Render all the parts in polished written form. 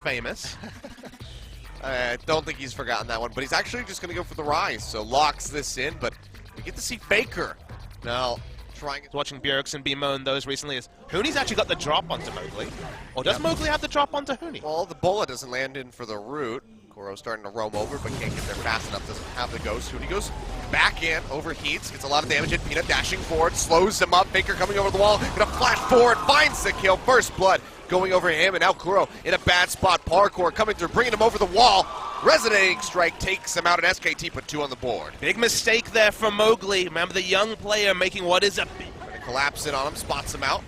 famous. I don't think he's forgotten that one, but he's actually just going to go for the rise, so locks this in, but we get to see Faker now trying. Watching Bjergsen bemoan those recently is Hooney's actually got the drop onto Mowgli. Or does Mowgli have the drop onto Hooney? Well, the bullet doesn't land in for the root. Koro's starting to roam over, but can't get there fast enough, doesn't have the ghost. Hooney goes back in, overheats, gets a lot of damage in. Peanut dashing forward, slows him up. Faker coming over the wall, gonna flash forward, finds the kill. First blood going over him, and now Koro in a bad spot. Parkour coming through, bringing him over the wall. Resonating strike takes him out, and SKT put 2 on the board. Big mistake there from Mowgli. Remember the young player making what is a big... Gonna collapse in on him, spots him out.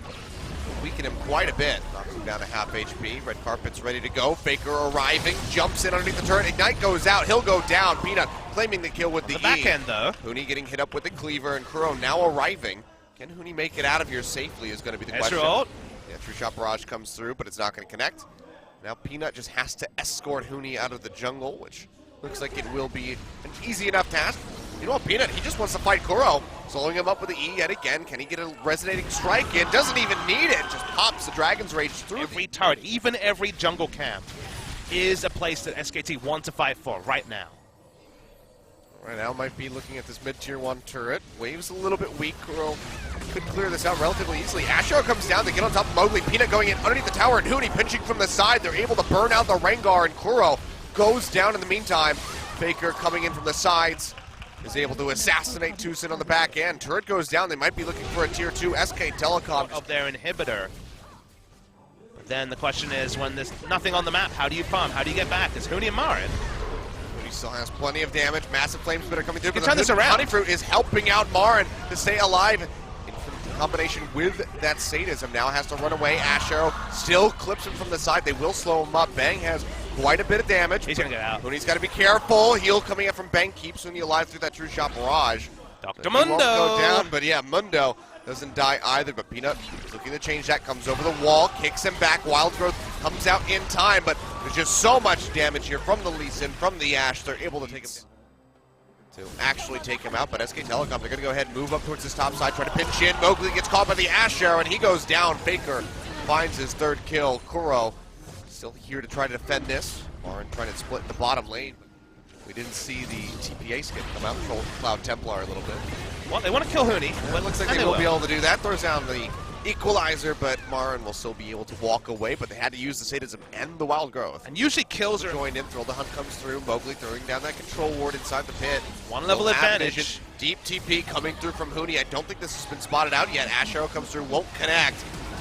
Weaken him quite a bit. Knocks him down to half HP. Red carpet's ready to go. Faker arriving, jumps in underneath the turret. Ignite goes out, he'll go down. Peanut claiming the kill with the back end though. Hooney getting hit up with the cleaver, and Kuro now arriving. Can Hooney make it out of here safely is going to be the question. Ult. Yeah, True Shot Barrage comes through, but it's not going to connect. Now Peanut just has to escort Hooney out of the jungle, which looks like it will be an easy enough task. You know what, Peanut, he just wants to fight Kuro. Slowing him up with the E yet again. Can he get a resonating strike in? Doesn't even need it. Just pops the Dragon's Rage through. Every turret, even every jungle camp, is a place that SKT want to fight for right now. Right now might be looking at this mid-tier 1 turret. Wave's a little bit weak. Kuro could clear this out relatively easily. Asher comes down to get on top of Mowgli. Peanut going in underneath the tower, and Hooney pinching from the side. They're able to burn out the Rengar, and Kuro goes down in the meantime. Faker coming in from the sides is able to assassinate Tucson on the back end. Turret goes down. They might be looking for a tier 2 SK Telecom of their inhibitor. But then the question is, when there's nothing on the map, how do you farm? How do you get back? It's Hooney and Marin. Hooney still has plenty of damage. Massive flame spitter coming through. You can turn this around. Honey Fruit is helping out Marin to stay alive. In combination with that sadism, now has to run away. Ash Arrow still clips him from the side. They will slow him up. Bang has quite a bit of damage. He's gonna get out. Hooney's got to be careful. Heal coming up from Bang keeps Hooney alive through that True Shot Barrage. Dr. Mundo! Won't go down, but yeah, Mundo doesn't die either, but Peanut looking to change that, comes over the wall, kicks him back. Wild Growth comes out in time, but there's just so much damage here from the Lee Sin, from the Ashe. They're able to take him down. To actually take him out, but SK Telecom, they're going to go ahead and move up towards this top side, try to pinch in. Mowgli gets caught by the Ashe Arrow, and he goes down. Faker finds his 3rd kill. Kuro still here to try to defend this. Marin trying to split the bottom lane. We didn't see the TPA skin come out, control Cloud Templar a little bit. Well, they want to kill Hooney. Yeah, it looks like they will be able to do that. Throws down the equalizer, but Marin will still be able to walk away, but they had to use the sadism and the Wild Growth. And usually kills are joined in. Thrill the Hunt comes through. Mowgli throwing down that control ward inside the pit. 1 level advantage. Vision. Deep TP coming through from Hooney. I don't think this has been spotted out yet. Ash Arrow comes through, won't connect.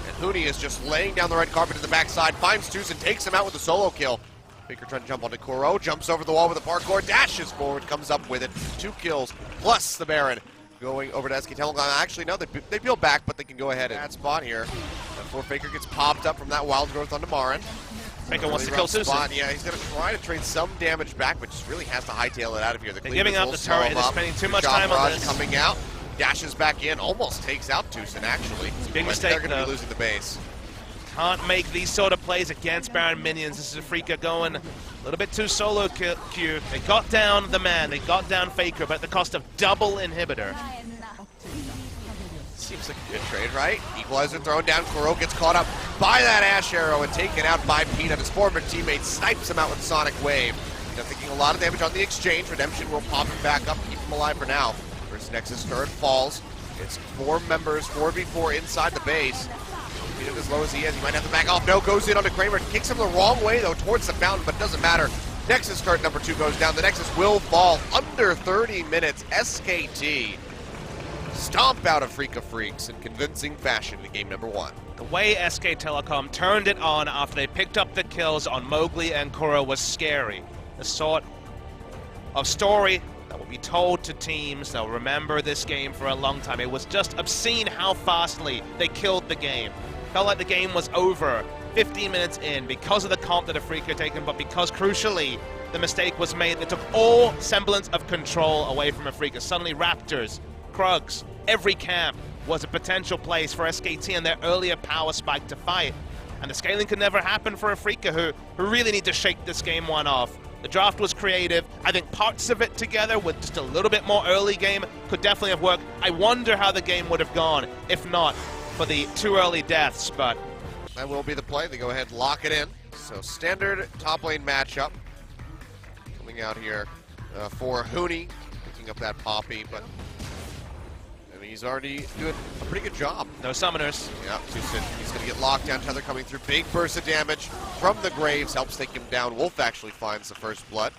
And Hooney is just laying down the red carpet to the backside, finds Tucson, takes him out with a solo kill. Faker trying to jump onto Kuro, jumps over the wall with a parkour, dashes forward, comes up with it. 2 kills, plus the Baron. Going over to SK Telecom. Actually, no, they peel back, but they can go ahead and bad spot here. Before Faker gets popped up from that Wild Growth onto Marin. Faker wants to kill Tucson. Yeah, he's going to try to trade some damage back, but just really has to hightail it out of here. They're giving up the turret. They're spending too much time on this. Coming out, dashes back in, almost takes out Tucson, actually. Big mistake, they're going to be losing the base. Can't make these sort of plays against Baron minions. This is Afreeca going a little bit too solo queue. They got down the man, they got down Faker, but at the cost of double inhibitor. Seems like a good trade, right? Equalizer thrown down. Kuro gets caught up by that Ashe Arrow and taken out by Peanut. His former teammate snipes him out with Sonic Wave. Peanut taking a lot of damage on the exchange. Redemption will pop him back up, keep him alive for now. First Nexus turret falls. It's 4 members, 4v4 inside the base. Peanut as low as he is. He might have to back off. No, goes in onto Kramer. Kicks him the wrong way, though, towards the fountain, but doesn't matter. Nexus turret number 2 goes down. The Nexus will fall under 30 minutes. SKT stomp out Afreeca Freecs in convincing fashion in game number 1. The way SK Telecom turned it on after they picked up the kills on Mowgli and Kuro was scary. The sort of story that will be told to teams. They'll remember this game for a long time. It was just obscene how fastly they killed the game. Felt like the game was over 15 minutes in because of the comp that Afreeca had taken, but because, crucially, the mistake was made that took all semblance of control away from Afreeca. Suddenly Raptors, Krugs, every camp was a potential place for SKT and their earlier power spike to fight. And the scaling could never happen for Afreeca, who really need to shake this game 1 off. The draft was creative. I think parts of it together with just a little bit more early game could definitely have worked. I wonder how the game would have gone if not for the 2 early deaths, but that will be the play. They go ahead and lock it in. So standard top lane matchup coming out here for Hooney, picking up that Poppy, but he's already doing a pretty good job. No summoners. Yeah, Tucson, he's going to get locked down. Tether coming through. Big burst of damage from the Graves. Helps take him down. Wolf actually finds the first blood.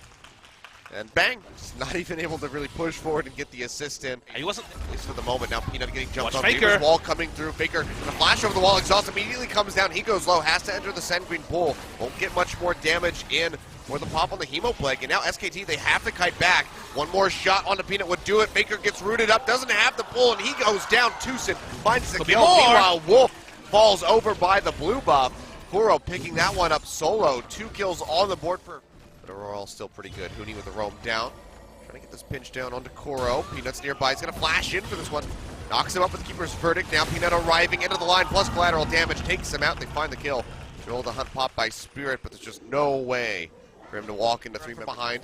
And bang! Just not even able to really push forward and get the assist in. He wasn't. At least for the moment. Now Peanut getting jumped Watch on. Faker. Wall coming through. Faker and a flash over the wall. Exhaust immediately comes down. He goes low. Has to enter the Sand Green pool. Won't get much more damage in for the pop on the Hemo Plague. And now SKT, they have to kite back. One more shot onto Peanut would do it. Faker gets rooted up. Doesn't have the pull, and he goes down. Tucson finds the kill. Meanwhile, Wolf falls over by the blue buff. Kuro picking that one up solo. 2 kills on the board for... But overall, still pretty good. Hooney with the roam down. Trying to get this pinch down onto Kuro. Peanut's nearby. He's going to flash in for this one. Knocks him up with the Keeper's Verdict. Now Peanut arriving into the line, plus collateral damage. Takes him out. They find the kill. Drill the hunt pop by Spirit, but there's just no way for him to walk into 3 men behind.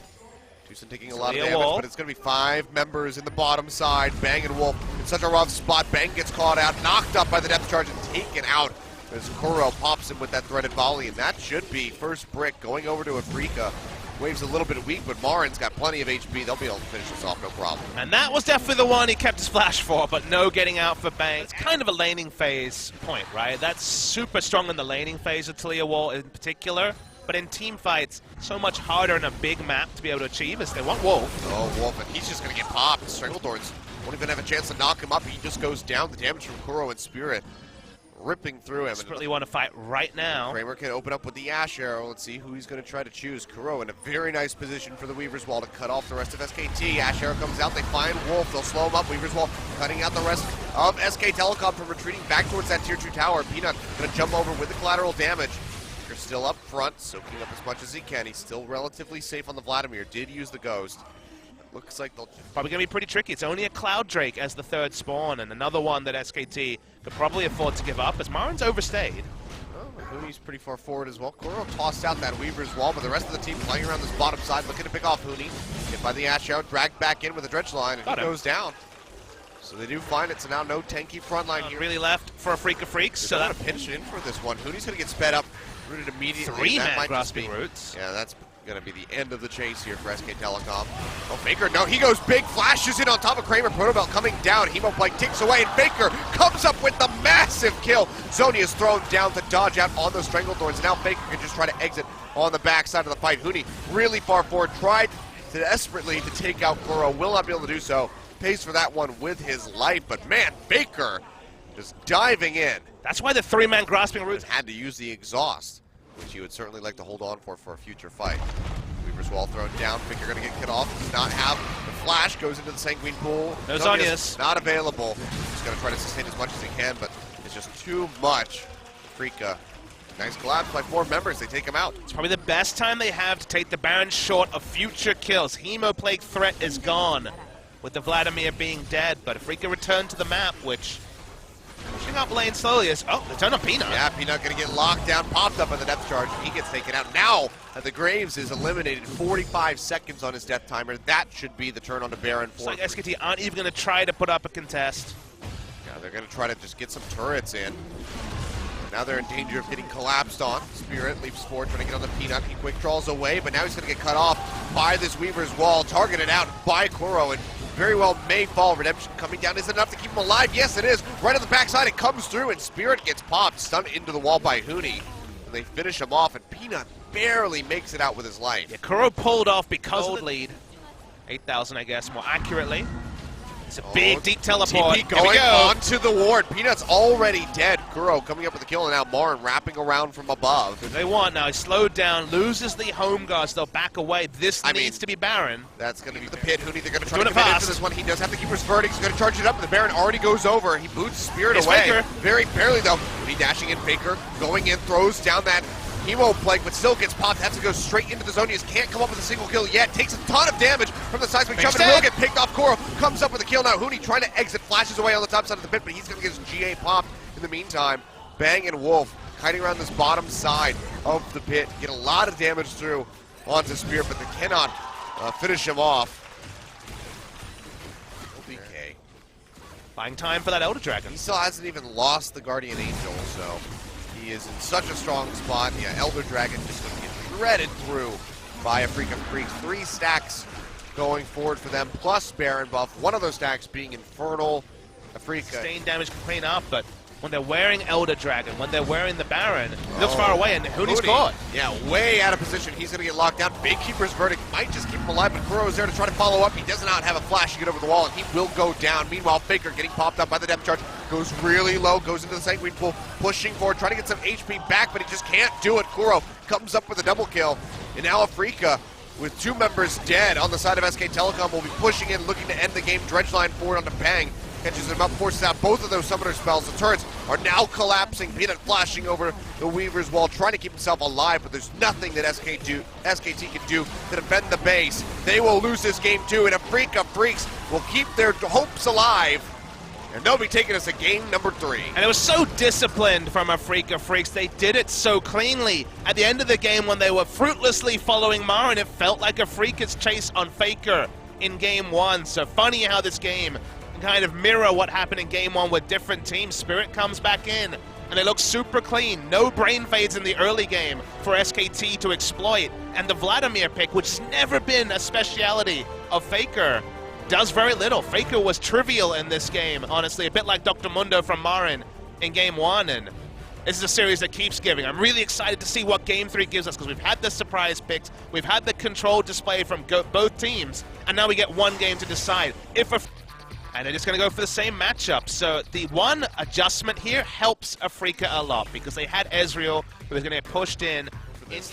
Tucson taking a lot of damage, but it's going to be 5 members in the bottom side. Bang and Wolf in such a rough spot. Bang gets caught out, knocked up by the depth charge, and taken out as Kuro pops him with that threaded volley, and that should be first brick going over to Afreeca. Wave's a little bit weak, but Marin's got plenty of HP. They'll be able to finish this off, no problem. And that was definitely the one he kept his flash for, but no getting out for Bang. It's kind of a laning phase point, right? That's super strong in the laning phase of Talia Wall in particular, but in team fights, so much harder in a big map to be able to achieve as they want Wolf. Oh, Wolf, and he's just going to get popped. Strangledorns won't even have a chance to knock him up. He just goes down. The damage from Kuro and Spirit ripping through him. Desperately want to fight right now. Kramer can open up with the Ash Arrow. Let's see who he's going to try to choose. Kuro in a very nice position for the Weaver's Wall to cut off the rest of SKT. Ash Arrow comes out. They find Wolf. They'll slow him up. Weaver's Wall cutting out the rest of SK Telecom from retreating back towards that tier 2 tower. Peanut going to jump over with the collateral damage. They're still up front, soaking up as much as he can. He's still relatively safe on the Vladimir. Did use the Ghost. Looks like they'll... Probably going to be pretty tricky. It's only a Cloud Drake as the 3rd spawn, and another one that SKT could probably afford to give up, as Marin's overstayed. Oh, Hooney's pretty far forward as well. Kuro tossed out that Weaver's Wall, but the rest of the team playing around this bottom side, looking to pick off Hooney. Hit by the Ash Out, dragged back in with a Dredge Line, and he goes down. So they do find it, so now no tanky front line here. Really left for Afreeca Freecs. So that's a pinch in for this one. Hooney's going to get sped up, rooted immediately. 3-man grasping roots. Yeah, that's going to be the end of the chase here for SK Telecom. Oh, Faker, no, he goes big, flashes in on top of Kramer. Protobelt coming down. Hemo Plague ticks away, and Faker comes up with the massive kill. Zoni is thrown down to dodge out on those Strangledorns, and now Faker can just try to exit on the backside of the fight. Hooney really far forward, tried desperately to take out Kuro, will not be able to do so. Pays for that one with his life, but man, Faker just diving in. That's why the 3-man grasping roots had to use the exhaust, which he would certainly like to hold on for a future fight. Weaver's Wall thrown down. Faker going to get cut off. Does not have the flash. Goes into the Sanguine pool. No Zonias. Not available. He's going to try to sustain as much as he can, but it's just too much. Freeca. Nice collapse by 4 members. They take him out. It's probably the best time they have to take the Baron short of future kills. Hemo Plague threat is gone, with the Vladimir being dead, but Afreeca returned to the map, which pushing up lane slowly is, oh, they turn on Peanut. Yeah, Peanut gonna get locked down, popped up on the depth charge, and he gets taken out. Now, the Graves is eliminated, 45 seconds on his death timer. That should be the turn on to Baron. It's like SKT aren't even gonna try to put up a contest. Yeah, they're gonna try to just get some turrets in. Now they're in danger of getting collapsed on. Spirit leaps forward, trying to get on the Peanut. He quick draws away, but now he's going to get cut off by this Weaver's Wall. Targeted out by Kuro, and very well may fall. Redemption coming down. Is it enough to keep him alive? Yes, it is. Right on the backside, it comes through, and Spirit gets popped, stunned into the wall by Hooney. And they finish him off, and Peanut barely makes it out with his life. Yeah, Kuro pulled off because of the lead. 8,000, I guess, more accurately. It's a big, deep teleport. TP going onto the ward. Peanut's already dead. Kuro coming up with the kill, and now Marin wrapping around from above. They want now. He's slowed down, loses the home guards. They'll back away. This needs to be Baron. That's going to be the pit. Hooney, they're going to try to commit into this one. He does have the Keeper's Verdict. He's going to charge it up, and the Baron already goes over. He boots Spirit away. Faker. Very barely, though. Hooney dashing in. Faker going in, throws down that Hemo Plague, but still gets popped. Has to go straight into the Zonias. Can't come up with a single kill yet. Takes a ton of damage from the seismic jump, and will get picked off. Kuro comes up with a kill now. Hooney trying to exit, flashes away on the top side of the pit, but he's going to get his GA popped in the meantime. Bang and Wolf kiting around this bottom side of the pit. Get a lot of damage through onto Spirit, but they cannot finish him off. LCK. Buying time for that Elder Dragon. He still hasn't even lost the Guardian Angel, so He is in such a strong spot. Yeah, Elder Dragon just going to get shredded through by Afreeca Freecs. 3 stacks going forward for them, plus Baron buff. One of those stacks being Infernal. Afreeca. Sustained damage can clean up, but when they're wearing Elder Dragon, when they're wearing the Baron, he looks far away, and Hooney's caught. Yeah, way out of position. He's going to get locked down. Big Keeper's Verdict might just keep him alive, but Kuro is there to try to follow up. He does not have a flash to get over the wall, and he will go down. Meanwhile, Faker getting popped up by the depth charge. Goes really low, goes into the Sanguine Pool, pushing forward, trying to get some HP back, but he just can't do it. Kuro comes up with a double kill, and now Afreeca, with 2 members dead on the side of SK Telecom, will be pushing in, looking to end the game. Dredgeline forward onto Bang. Catches him up, forces out both of those summoner spells. The turrets are now collapsing. Peanut flashing over the Weaver's wall, trying to keep himself alive, but there's nothing that SKT can do to defend the base. They will lose this game too, and Afreeca Freecs will keep their hopes alive, and they'll be taking us to game number 3. And it was so disciplined from Afreeca Freecs. They did it so cleanly. At the end of the game, when they were fruitlessly following Marin, it felt like Afreeca's chase on Faker in game 1. So funny how this game kind of mirror what happened in game 1 with different teams. Spirit comes back in, and it looks super clean. No brain fades in the early game for SKT to exploit. And the Vladimir pick, which has never been a speciality of Faker, does very little. Faker was trivial in this game, honestly, a bit like Dr. Mundo from Marin in game 1, and this is a series that keeps giving. I'm really excited to see what game 3 gives us, because we've had the surprise picks, we've had the control displayed from both teams, and now we get one game to decide if and they're just going to go for the same matchup. So the one adjustment here helps Afreeca a lot, because they had Ezreal, who was going to get pushed in.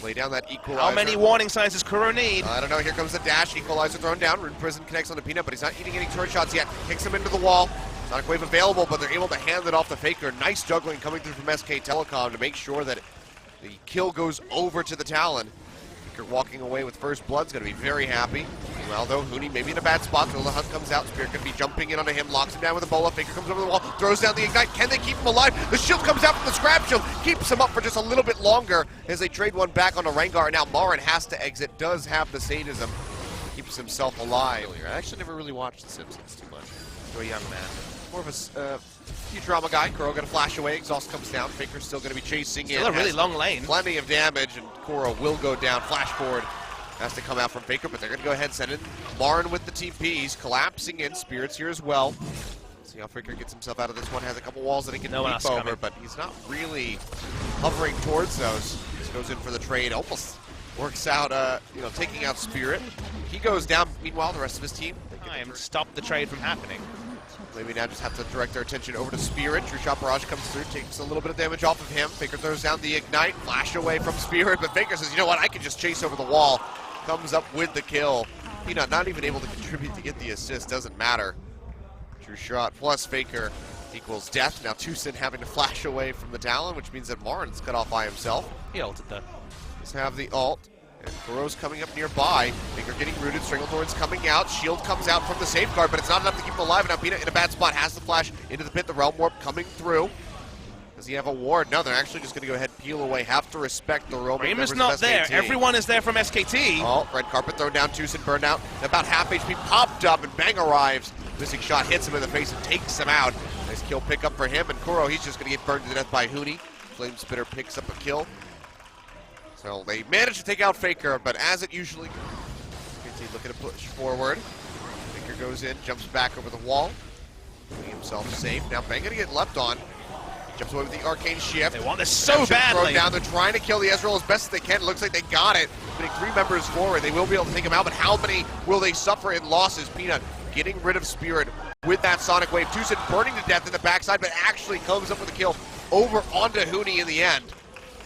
Lay down that equalizer. How many warning signs does Kuro need? I don't know. Here comes the dash. Equalizer thrown down. Rune Prison connects on the Peanut, but he's not eating any turret shots yet. Kicks him into the wall. Sonic Wave available, but they're able to hand it off to Faker. Nice juggling coming through from SK Telecom to make sure that the kill goes over to the Talon. Faker walking away with first blood's going to be very happy. Well, though, Hooney maybe in a bad spot. So the hunt comes out. Spirit going to be jumping in onto him. Locks him down with a bola. Faker comes over the wall. Throws down the Ignite. Can they keep him alive? The shield comes out from the Scrap Shield. Keeps him up for just a little bit longer as they trade one back onto Rengar. Now Marin has to exit. Does have the sadism. Keeps himself alive. I actually never really watched The Simpsons too much. So a young man. More of a Futurama guy. Kuro going to flash away. Exhaust comes down. Faker's still going to be chasing in. Still a really long lane. Plenty of damage, and Kuro will go down. Flash forward. Has to come out from Faker, but they're going to go ahead and send in Marin with the TPs, collapsing in. Spirit's here as well. See how Faker gets himself out of this one. Has a couple walls that he can leap over, but he's not really hovering towards those. Just goes in for the trade. Almost works out, taking out Spirit. He goes down. Meanwhile, the rest of his team stop the trade from happening. Maybe now just have to direct their attention over to Spirit. True Shot Barrage comes through, takes a little bit of damage off of him. Faker throws down the Ignite, flash away from Spirit, but Faker says, you know what, I can just chase over the wall. Comes up with the kill. Peanut not even able to contribute to get the assist, doesn't matter. True Shot plus Faker equals death. Now Tucson having to flash away from the Talon, which means that Marin's cut off by himself. He ulted though. Let's have the ult. And Kuro's coming up nearby. Faker getting rooted. Stranglethorn's coming out. Shield comes out from the safeguard, but it's not enough to keep him alive. And now Peanut in a bad spot. Has the flash into the pit. The Realm Warp coming through. Does he have a ward? No, they're actually just going to go ahead and peel away. Have to respect the roaming members of SKT. not there. Everyone is there from SKT. Oh, red carpet thrown down. Tucson burned out. About half HP popped up, and Bang arrives. Missing shot hits him in the face and takes him out. Nice kill pickup for him. And Kuro, he's just going to get burned to death by Hooney. Flame Spitter picks up a kill. So they managed to take out Faker, but as it usually goes, SKT looking to push forward. Faker goes in, jumps back over the wall. Making himself safe. Now Bang going to get leapt on. Jumps away with the Arcane Shift. They want this so badly. Down. They're trying to kill the Ezreal as best as they can. It looks like they got it. Putting 3 members forward. They will be able to take him out, but how many will they suffer in losses? Peanut getting rid of Spirit with that Sonic Wave. Tucson burning to death in the backside, but actually comes up with a kill over onto Hooney in the end.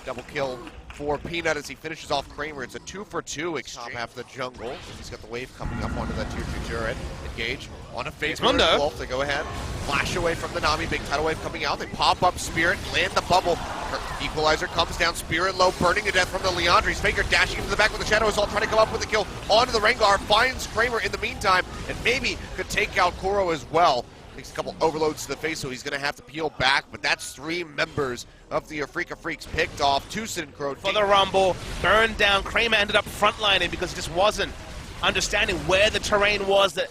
Double kill for Peanut as he finishes off Kramer. It's a 2-for-2 exchange. Top half of the jungle. He's got the wave coming up onto that tier 2 turret. Engage on a phase Wolf. They go ahead. Flash away from the Nami. Big tidal wave coming out. They pop up Spirit, land the bubble. Equalizer comes down. Spirit low, burning to death from the Leandres. Faker dashing into the back with the Shadow Assault, trying to come up with the kill onto the Rengar. Finds Kramer in the meantime, and maybe could take out Kuro as well. Takes a couple overloads to the face, so he's going to have to peel back, but that's 3 members of the Afreeca Freecs picked off. Tucson and Crow for the Rumble, burned down. Kramer ended up frontlining because he just wasn't understanding where the terrain was that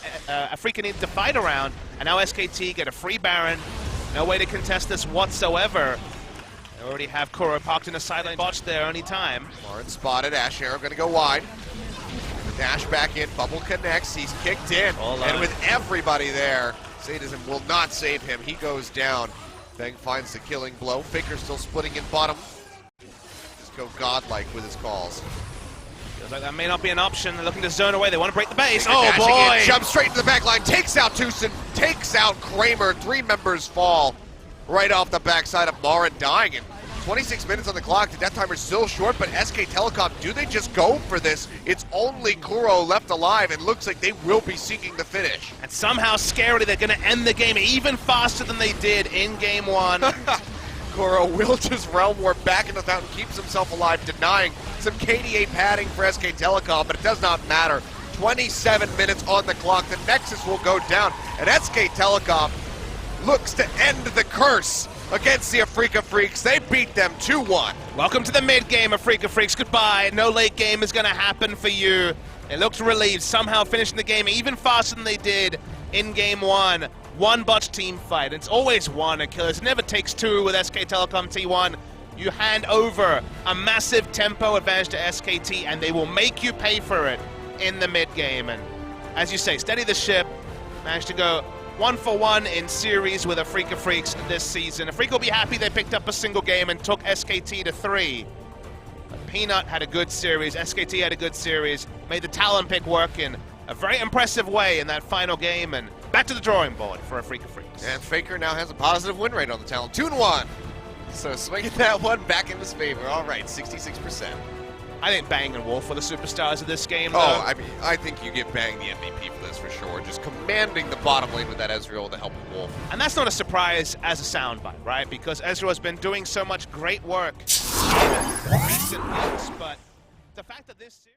Afreeca needed to fight around, and now SKT get a free Baron. No way to contest this whatsoever. They already have Kuro parked in a sideline botch there any time. Lauren spotted, Ash Arrow gonna go wide. Dash back in, Bubble connects, he's kicked in, and with everybody there, Sadism will not save him, he goes down. Bang finds the killing blow, Faker still splitting in bottom. Just go godlike with his calls. Feels like that may not be an option, they're looking to zone away, they want to break the base. Faker Oh boy! In, jumps straight into the back line, takes out Tucson, takes out Kramer, 3 members fall right off the backside of Marin dying. And 26 minutes on the clock, the death timer's still short, but SK Telecom, do they just go for this? It's only Kuro left alive, and looks like they will be seeking the finish. And somehow, scarily, they're going to end the game even faster than they did in Game 1. Kuro will just Realm Warp back into the fountain, keeps himself alive, denying some KDA padding for SK Telecom, but it does not matter. 27 minutes on the clock, the Nexus will go down, and SK Telecom looks to end the curse against the Afreeca Freecs. They beat them 2-1. Welcome to the mid-game, Afreeca Freecs. Goodbye. No late game is going to happen for you. They looked relieved, somehow finishing the game even faster than they did in Game 1. One botch team fight. It's always one at Killers. It never takes two with SK Telecom T1. You hand over a massive tempo advantage to SKT, and they will make you pay for it in the mid-game. And as you say, steady the ship. Managed to go 1-for-1 in series with Afreeca Freecs this season. Afreeca will be happy they picked up a single game and took SKT to 3. But Peanut had a good series, SKT had a good series, made the talent pick work in a very impressive way in that final game, and back to the drawing board for Afreeca Freecs. And Faker now has a positive win rate on the talent, 2-1. So swinging that one back in his favor. All right, 66%. I think Bang and Wolf are the superstars of this game, though. Oh, I mean, I think you give Bang the MVP for this for sure. Just commanding the bottom lane with that Ezreal with the help of Wolf. And that's not a surprise as a soundbite, right? Because Ezreal has been doing so much great work in recent weeks, but the fact that this series